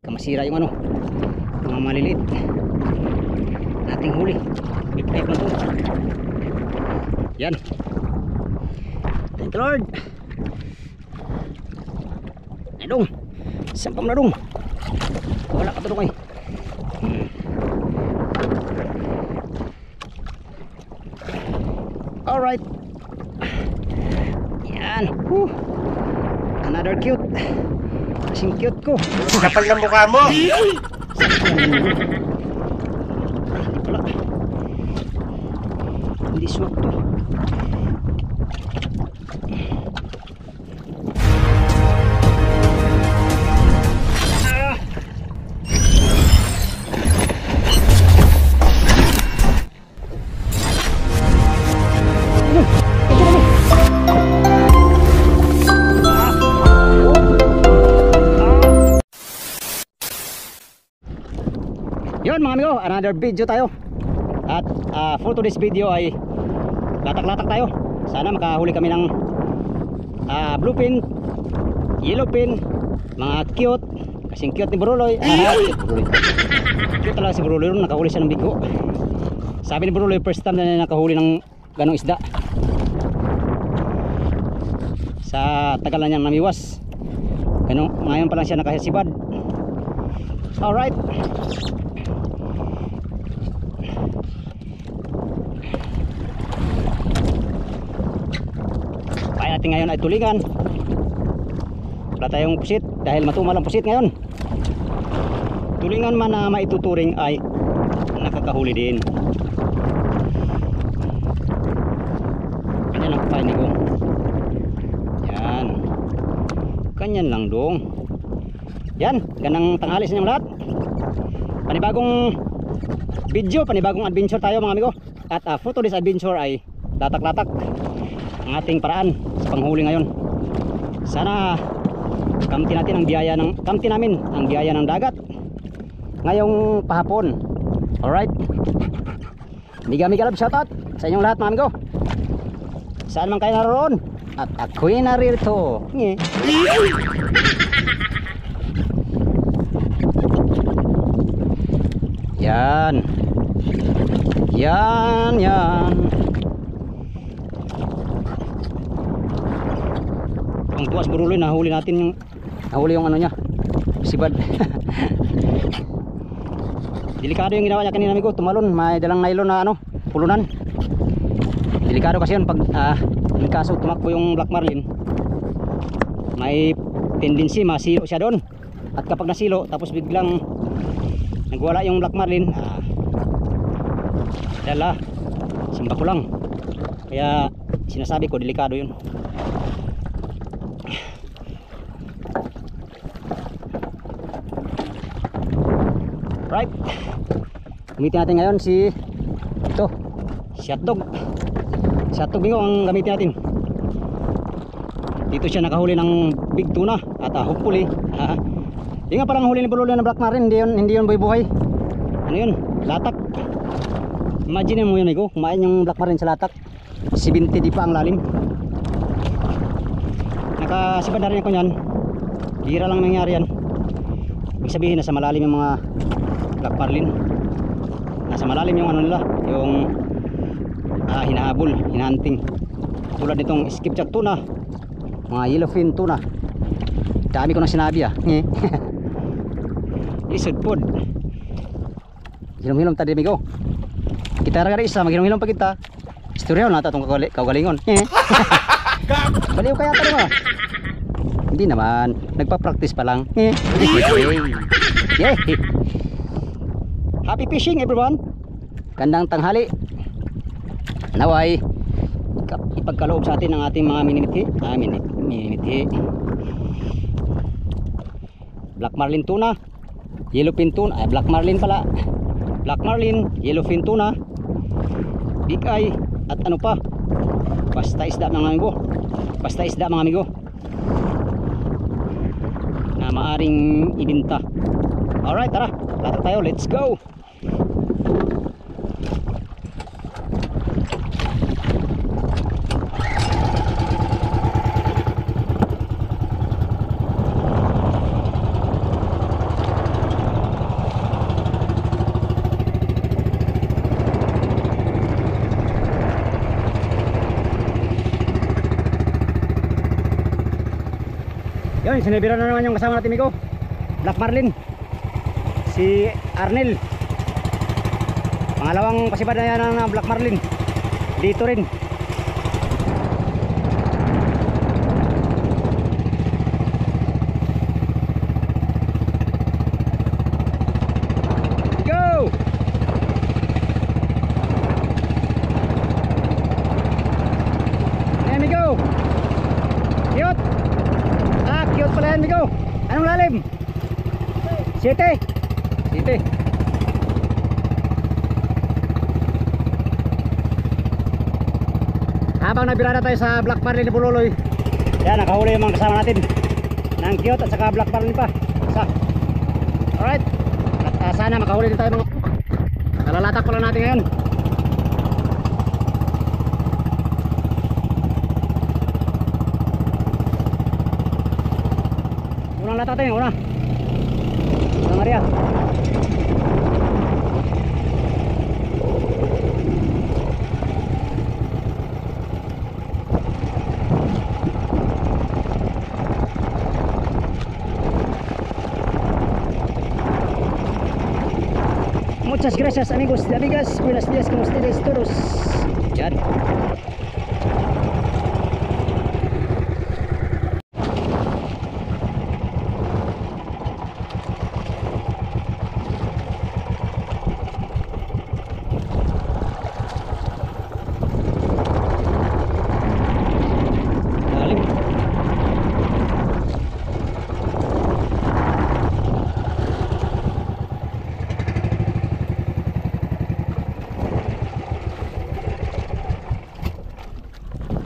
baka masira yung ano, mga maliliit nating huli. Big type na to. Yan, thank you Lord. Nadong sampam na dong, wala ka pa dong ay. Alright, yan. Another cute, kasing cute ko. Kapal ng mukha mo. Hindi pala, hindi swak to. Yun mga amigo, another video tayo. At for today's video ay latak-latak tayo. Sana makahuli kami ng blue pin, yellow pin, mga cute. Kasing cute ni Buruloy. Cute talaga si Buruloy, nakahuli siya ng bigo. Sabi ni Buruloy, first time na nakahuli ng ganong isda. Sa tagal na niyang namiwas. Ngayon pa lang siya nakasibad. Alright, natin ngayon ay tulingan. Wala tayong pusit dahil matumal ang pusit ngayon. Tulingan man na maituturing ay nakakahuli din. Ganyan lang kapain ko. Yan, ganyan lang dong. Yan, ganang tanghali sa inyong lahat. Panibagong video, panibagong adventure tayo mga amigo. At for today's adventure ay latak-latak ang ating paraan sa panghuli ngayon. Sana kamti natin ang biyaya ng namin ang biyaya ng dagat ngayong pahapon. Alright, mega love shoutout sa inyong lahat mga amigo, saan man kayo naroon. At ako'y naririto. Yan, yan, yan. Ang tuwas Buruloy, nahuli natin yung ano niya, sibad. Delikado yung ginawa niya kanina amigo, tumalon, may dalang nylon na ano, pulunan. Delikado kasi yun pag kaso tumakbo yung black marlin, may tendency masilo siya doon. At kapag nasilo tapos biglang nagwala yung black marlin, dala, simba ko lang. Kaya sinasabi ko delikado yun. Right, gamitin natin ngayon si hotdog. Si hotdog bingo ang gamitin natin. Dito siya nakahuli ng big tuna. At hopefully yung nga parang huli ni Buruloy ng black marlin, hindi yun buhay. Ano yun? Latak. Imagine mo yun amigo, kumain yung black marlin sa latak. 70 di pa ang lalim. Nakasibad na rin ako nyan. Hira lang nangyari yan. Ibig sabihin nasa malalim yung mga black marlin. Nasa malalim yung ano nila, yung hinahabol, hinahunting. Tulad nitong skipjack tuna, mga yellowfin tuna. Dami ko na sinabi Isod pod. Hilom-hilom tadi amigo. Kita raga isa maghilom-hilom pa kita. Istorya na tatong kagalingon. Baliw kaya ta mo. Hindi naman, nagpa-practice pa lang. Yay! Happy fishing everyone. Gandang tanghali. Naway ipagkaloob sa atin ng ating mga minimithi. Black marlin tuna, yellowfin tuna, black marlin pala. Black marlin, yellowfin tuna, big eye, at ano pa? Basta isda mga amigo. Basta isda mga amigo na maaring ibinta. Alright, tara, latak tayo, let's go. Yan, sinibira na naman yung kasama natin Migo. Black Marlin. Si Arnel. Pangalawang pasibad na yan ng Black Marlin. Dito rin. Go! Ayan Migo. Cute. Cute pala yan Migo. Anong lalim? 7. Habang nabirada tayo sa Black Marlin ni Bululoy, yan, nakahuli yung mga kasama natin ng cute at saka Black Marlin pa. Alright. At sana makahuli din tayo mga kalalatak pala natin ngayon. Unang latak tayo, unang Maria. Muchas gracias amigos y amigas. Buenos días con ustedes todos. Yan.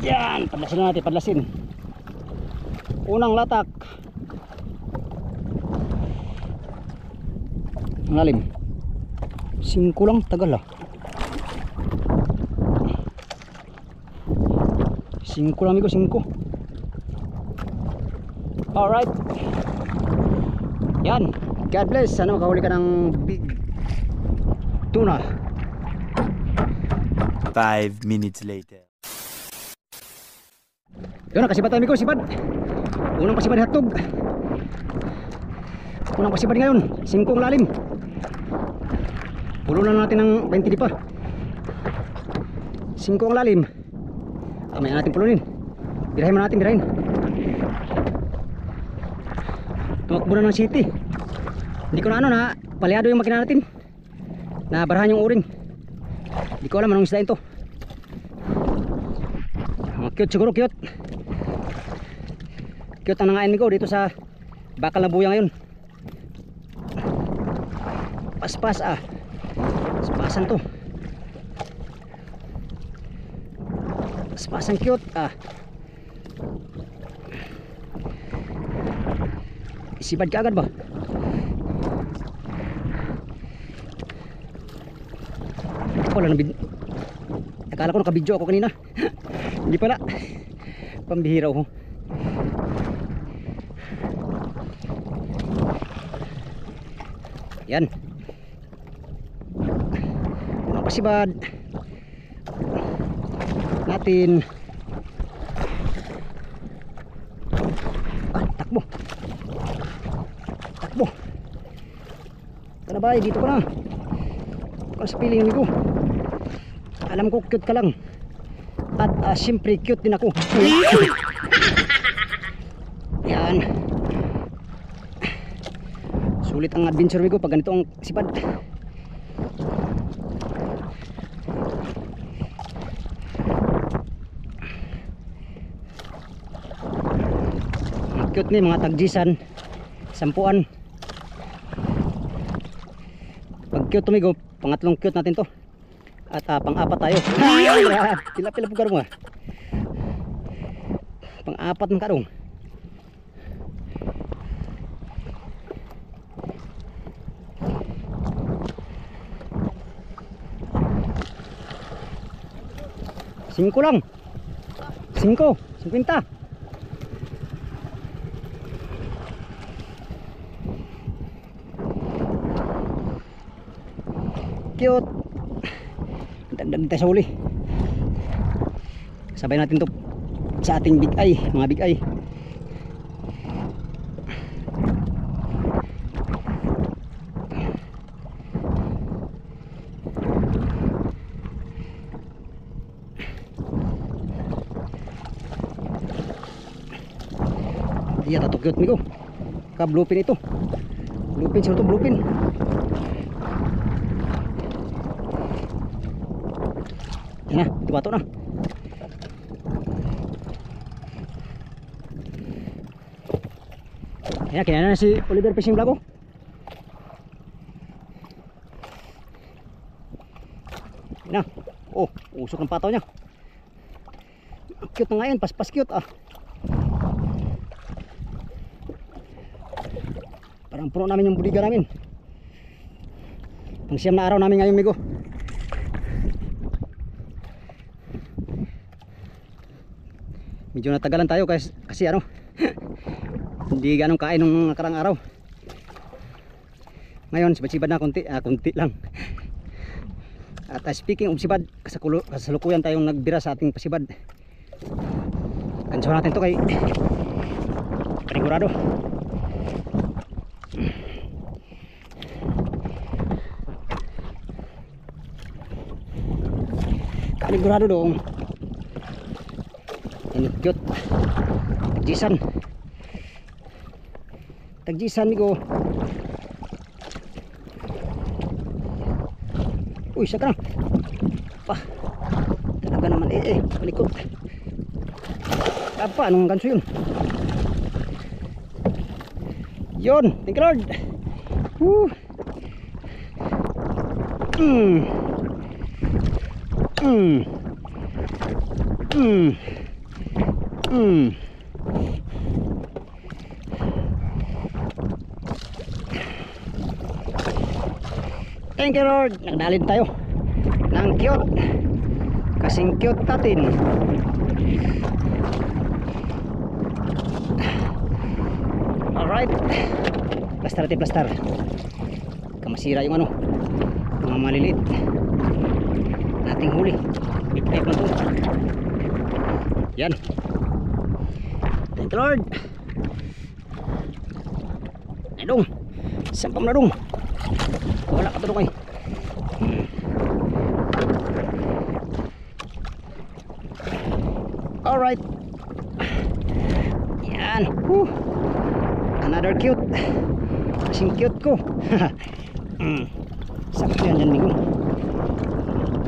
Yan, padlasin na natin, padlasin. Unang latak. Ang lalim. 5 lang, tagal ah. 5 lang amigo, 5. Alright. Yan, God bless. Sana makahuli ka ng big tuna. 5 minutes later. Yun, nakasibad tayo amigo, sibad. Unang pasibad hatog. Unang pasibad ngayon, 5 lalim. Pulunan natin ng 20 di pa. 5 ang lalim. Kamaya natin pulunin. Birahin mo natin, birahin. Tumakbo na ng city. Hindi ko na na palyado yung makina natin. Nabarahan yung uring. Hindi ko alam anong isdain to. Mga cute siguro, cute. Cute ang nangain ko dito sa bakal na buya ngayon. Paspas ah. Paspasan to. Paspasan cute ah. Isibad ka agad ba? Wala na bid. Akala ko nakabidyo ako kanina. Hindi pala. Pambihira ko. Yan. Unang pasibad natin. Takbo. Takbo. Kana ba? Dito ka na. Kung sa piling ko. Alam ko cute ka lang. At siyempre cute din ako. Yan. Sulit ang adventure ko pag ganito ang sipad. Cute ni mga tagjisan, sampuan. Pag cute tumigo, pangatlong cute natin to. At pang-apat tayo. Pila-pila po karong ah. Pang-apat ng karong. Singko lang. 50. Cute. Dagdag tayo sa huli. Sabay natin to sa ating big eye, mga big eye. Iya tato cute migo. Ka bluefin ito. Bluefin sila to, bluefin. Yan na, ito bato na. Yan, kinana na si Oliver Fishing Vlog. Yan na. Oh, usok ng pataw niya. Cute na ngayon, paspas cute ah. Parang puno namin yung buliga namin. Pang siyam na araw namin ngayon, migo. Medyo natagalan tayo kasi ano hindi ganong kain nung nakarang araw. Ngayon sibad-sibad na konti lang. At speaking of sibad, kasalukuyan tayong nagbira sa ating pasibad. Kansuhan natin to kay panigurado. Panigurado dong. Ini cute. Tagjisan migo. Uy, siya ka na. Pa. Talaga naman palikot. Apa, anong ganso yun? Yun, thank you Lord. Woo. Thank you Lord. Nagdalin tayo ng cute. Kasing cute natin. Alright. Plaster natin, plaster. Kamasira yung ano, mga maliliit nating huli. Big type na to. Yan. Thank you Lord. Nadong. Sampam na dong. Wala ka to kay. Alright. Yan. Another cute. Kasing cute ko. Sakto yan dyan migo.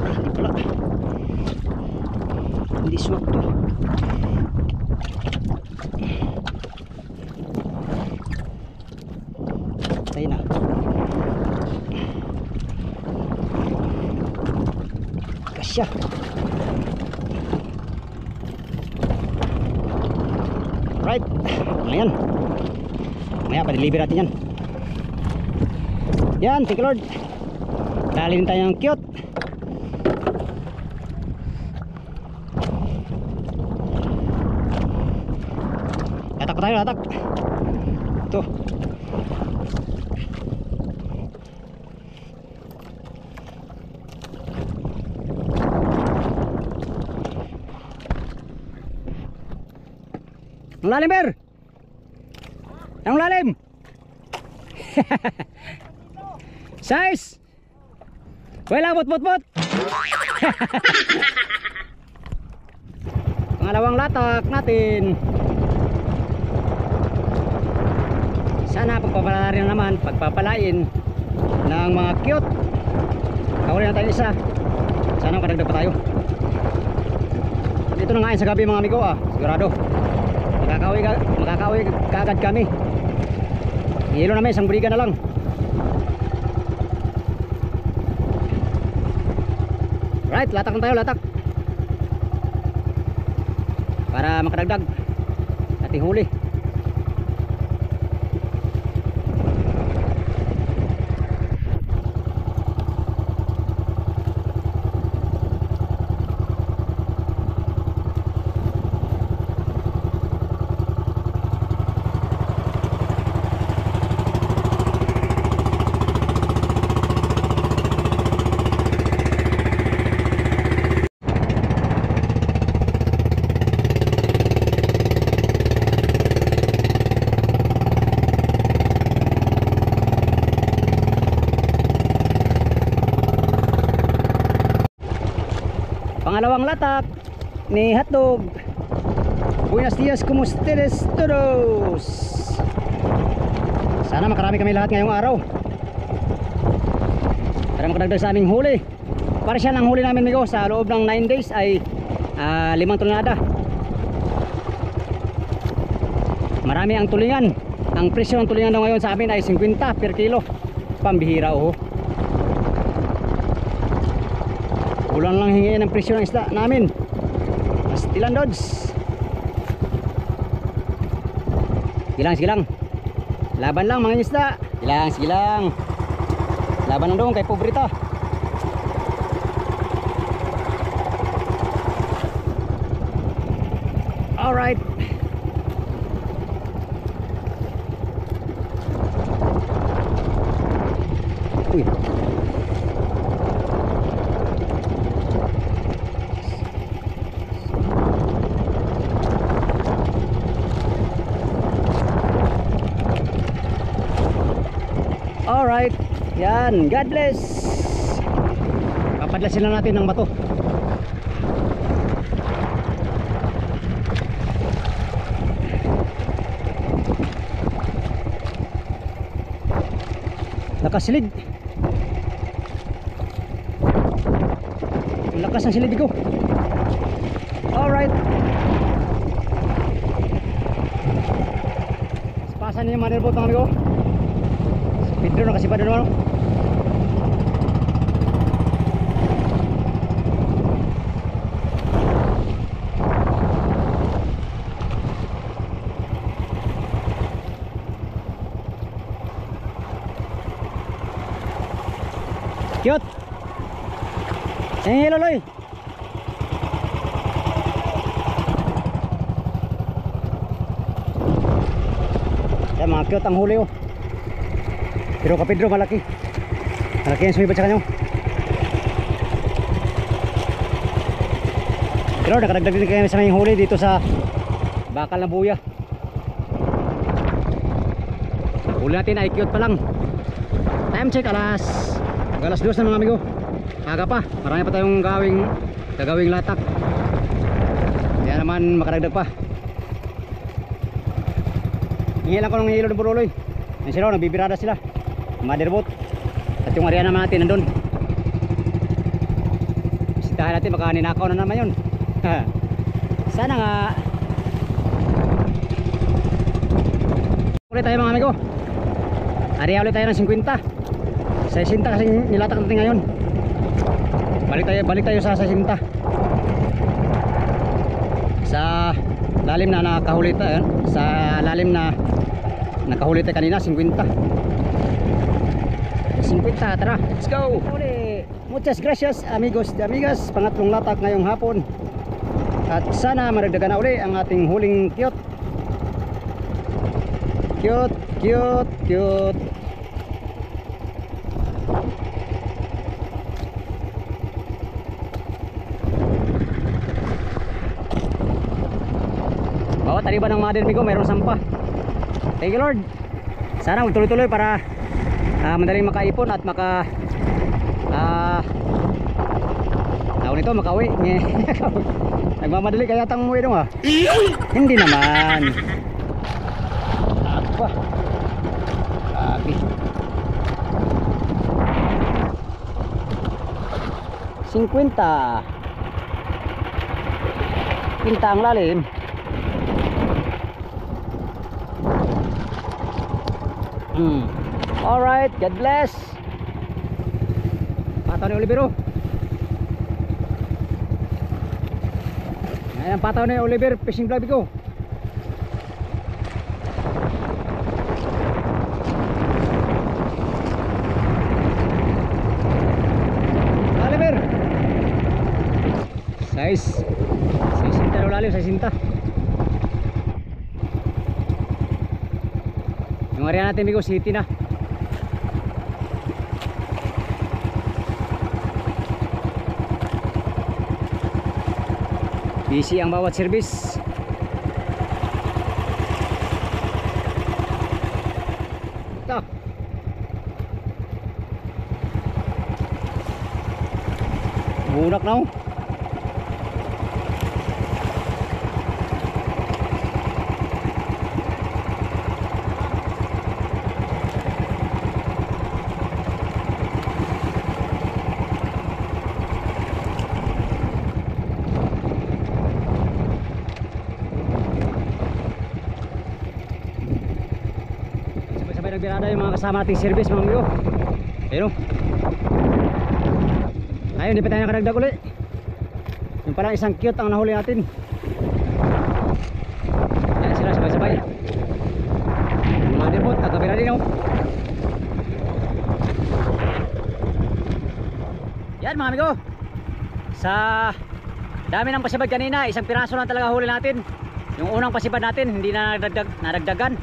Hindi pala. Hindi swak to. Tayo na. Kasya. Right. Ayan. Maya pa-deliver natin yan. Yan, thank you Lord. Dalhin tayo ng cute. Latak pa tayo, latak. Ito. Ang lalim, Ber! Ang lalim! Size! Wala, bot! Pangalawang latak natin. Sana pagpapalarin naman, pagpapalain ng mga cute. Kawali na tayo isa. Sana makadagdag pa tayo. Dito na ngayon sa gabi mga amigo sigurado makakawi kaagad kami. Hilo namin, isang buliga na lang. Right, latak na tayo, latak. Para makadagdag ating huli. Pangalawang latak ni hotdog. Buenos dias, como ustedes todos? Sana makarami kami lahat ngayong araw para makadagdag sa aming huli. Para siya ng huli namin, amigo, sa loob ng 9 days ay 5 tonelada. Marami ang tulingan. Ang presyo ng tulingan daw ngayon sa amin ay 50 per kilo. Pambihira, oh. Ulan lang hingi ng presyo ng isda namin. Pastilan, Dods. Sige lang. Laban lang mga isda. Sige lang. Laban lang dong kay pobrita. Alright. Uy. Alright. Yan. God bless. Papadlasin lang natin ng bato. Nakasilid. Ang lakas ng silid ko. Alright. Pasan niya yung manil boat ng amigo. Pedro nakasipad doon, ano? Cute. Hello, Loy. Yan, mga cute ang huli, oh. Pero ka Pedro, malaki. Malaki yung sumibat sa kanyo. Pero nakadagdag din kayo sa may huli dito sa bakal na buya. Huli natin ay cute pa lang. Time check alas 2 na mga amigo. Aga pa, marami pa tayong gagawing latak. Kaya naman makadagdag pa. Hingilan ko ng hilo ng buruloy. Yan sila, nagbibirada sila. Motherboat. At yung area naman natin nandun. Bisitahan natin, baka ninakaw na naman yun. Sana nga. Ulit tayo mga amigo. Area ulit tayo ng 50. 60 kasi nilatak natin ngayon. Balik tayo sa 60. Sa lalim na nakahuli tayo. Sa lalim na nakahuli tayo kanina 50. Tara, let's go. Muchas gracias amigos de amigas. Pangatlong latak ngayong hapon. At sana maragdagan na uli ang ating huling cute. Cute. Bawat taliban ng mother bigo mayroong sampah. Thank you Lord. Sana magtuloy-tuloy para madaling makaipon at taon ito makauwi. Nagmamadali kaya tang umuwi dong, ha? Hindi naman. Apa? Grabe. 50. Pinta ang lalim. Alright, God bless. Pataw ni Olivero. Ayan, pataw ni Oliver, fishing vlog ko. Oliver. Size 60 daw lalim, 60. Yung area natin bigo city na. Busy ang bawat service. Ito. Bunak na, oh. nagbirada yung mga kasama nating service mga amigo. Ayun o. Ayun, hindi pa tayo nakadagdag ulit. Yung parang isang cute ang nahuli natin. Ayan sila sabay-sabay. Yung motherboard, nagkabira din o. Yan mga amigo. Sa dami ng pasibad kanina, isang piraso lang talaga huli natin. Yung unang pasibad natin, hindi na nadagdagan.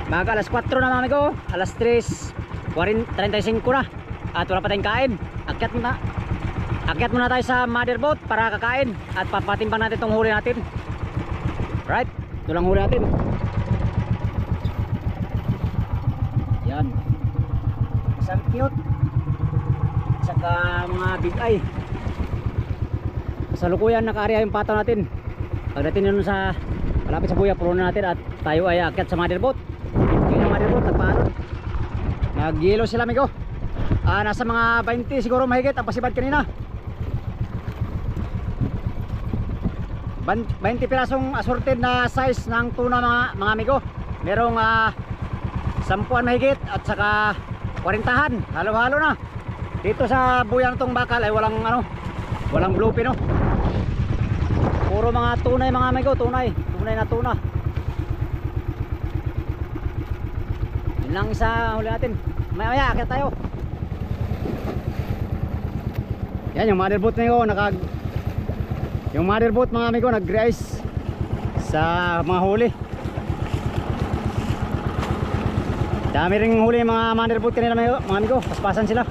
Baga alas 4 na mga amigo, alas 3:35 na. At wala pa tayong kain. Akyat muna tayo sa motherboat para kakain. At papatimbang natin itong huli natin. Right, ito lang huli natin. Yan. Isang cute. Saka mga big eye. Sa lukuyan naka-area yung pataw natin. Pagdating yun sa malapit sa buya, puno natin at tayo ay akyat sa motherboat. Yun yung motherboat, nagpaano. Nag-yellow sila amigo. Nasa mga 20 siguro mahigit ang pasibad kanina. 20 pirasong assorted na size ng tuna mga amigo. Merong 10 mahigit at saka 40-han. Halo-halo na. Dito sa buya ng tong bakal ay walang bluepin no. Puro mga tunay mga amigo, tunay na tuna. Yun lang isa huli natin. Maya akit tayo. Yan yung motherboat na yun, yung motherboat mga amigo nag-rise sa mga huli. Dami ring huli yung mga motherboat kanina mga amigo, paspasan sila.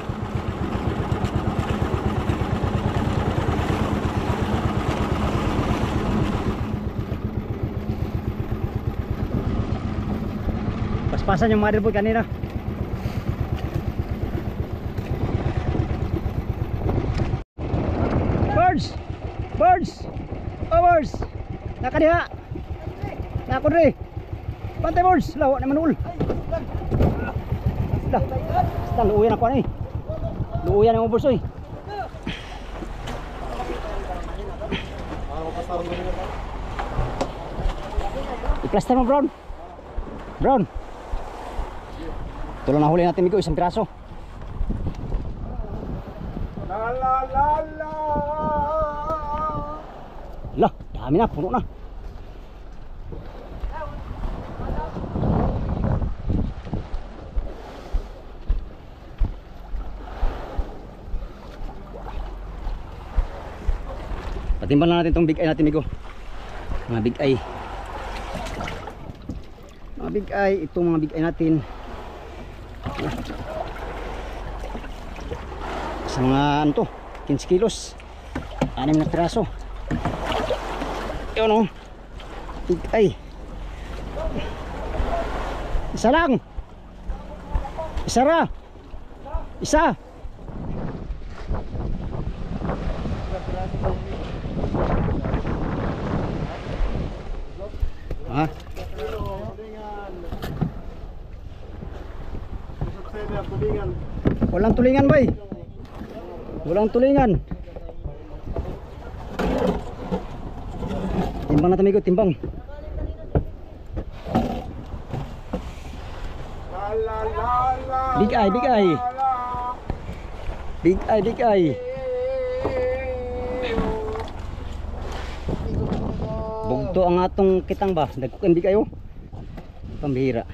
Paspasan yung motherboard kanina. Birds! Oh birds! Nakadiha! Nakudri! Pantay birds! Lawa naman ul! Basta luuyan ako ano eh. Luuyan ang birds oy. I-plaster mo Brown! Brown! Ito lang nahuli natin Migo, isang piraso. Lah, dami na, puno na. Patimbang lang natin itong big eye natin Migo. Mga big eye. Mga big eye, itong mga big eye natin. Sa mga ano to, 15 kilos. 6 na piraso. Yun o. Big eye. Isa lang. Isa ra. Isa. Ha? Walang tulingan bay. Walang tulingan. Timbang na tamigo, timbang. Big eye, big eye. Big eye, big eye. Bugto ang atong kitang ba? Dagkukin big eye oh. Pambihira.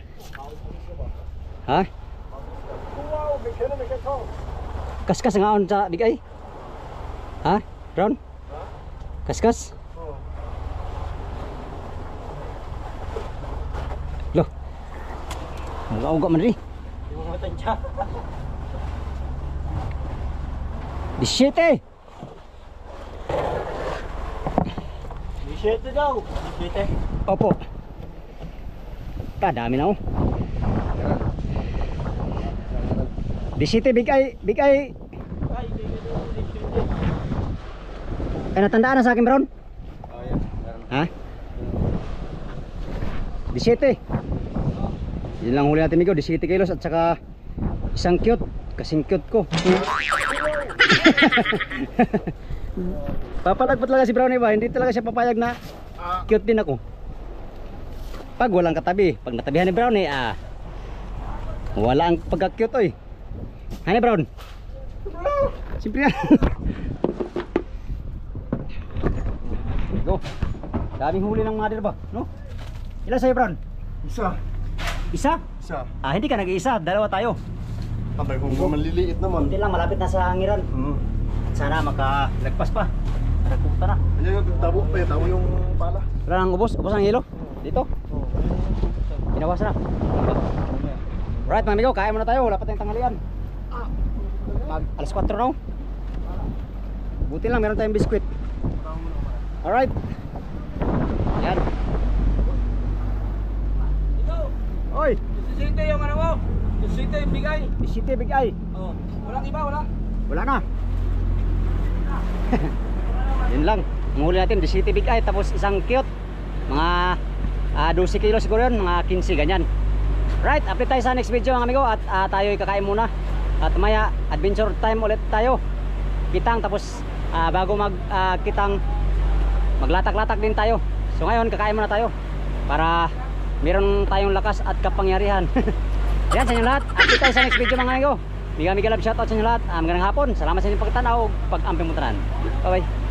Ha? Kaskas nga on sa big eye. Ha? Brown? Kaskas? Loh. Mag-auga man rin. 17. 17 daw. 17. Opo. Kadami na oh. 17 big eye, big eye. Ay natandaan na sa akin Brown? Oh, yeah. Ha? 17. Yun lang huli natin Migo, 17 kilos at saka isang cute, kasing cute ko. Papalagpat talaga si Brown ba? Hindi talaga siya papayag na cute din ako. Pag walang katabi, pag natabihan ni Brown Wala ang pagka-cute oy. Hani Brown? Siyempre yan. Go. Daming huli ng mga dir ba? No? Ilan sa'yo Brown? Isa. Isa? Isa. Ah, hindi ka nag-iisa. Dalawa tayo. Tambay kung maliliit naman. Kunti lang, malapit na sa hangiran. Sana makalagpas pa. Nagpunta na. Ayan yung tabo pa eh. Tabo yung pala. Wala nang ubos. Ubos ang hilo. Dito. Pinawas na. Alright mga amigo, kain muna tayo. Wala pa tayong tanghalian. Alas 4 na. Buti lang, meron tayong biskwit. Alright. Yan. Oy! Sisite yung ano mo? Sisite yung bigay. Bisite big eye. Oh. Walang iba, wala. Wala na. Yun lang. Ang huli natin, bisite big eye. Tapos isang cute. Mga 12 kilo siguro yun. Mga 15 ganyan. Right, update tayo sa next video mga amigo. At tayo kakain muna. At maya, adventure time ulit tayo. Kitang tapos bago kitang maglatak-latak din tayo. So ngayon, kakain muna tayo. Para meron tayong lakas at kapangyarihan. Yan sa inyo lahat. Update tayo sa next video mga amigo. Miga love shoutout sa inyo lahat. Magandang hapon. Salamat sa inyong pagtanaw. Pag-amping mo tanan. Bye bye.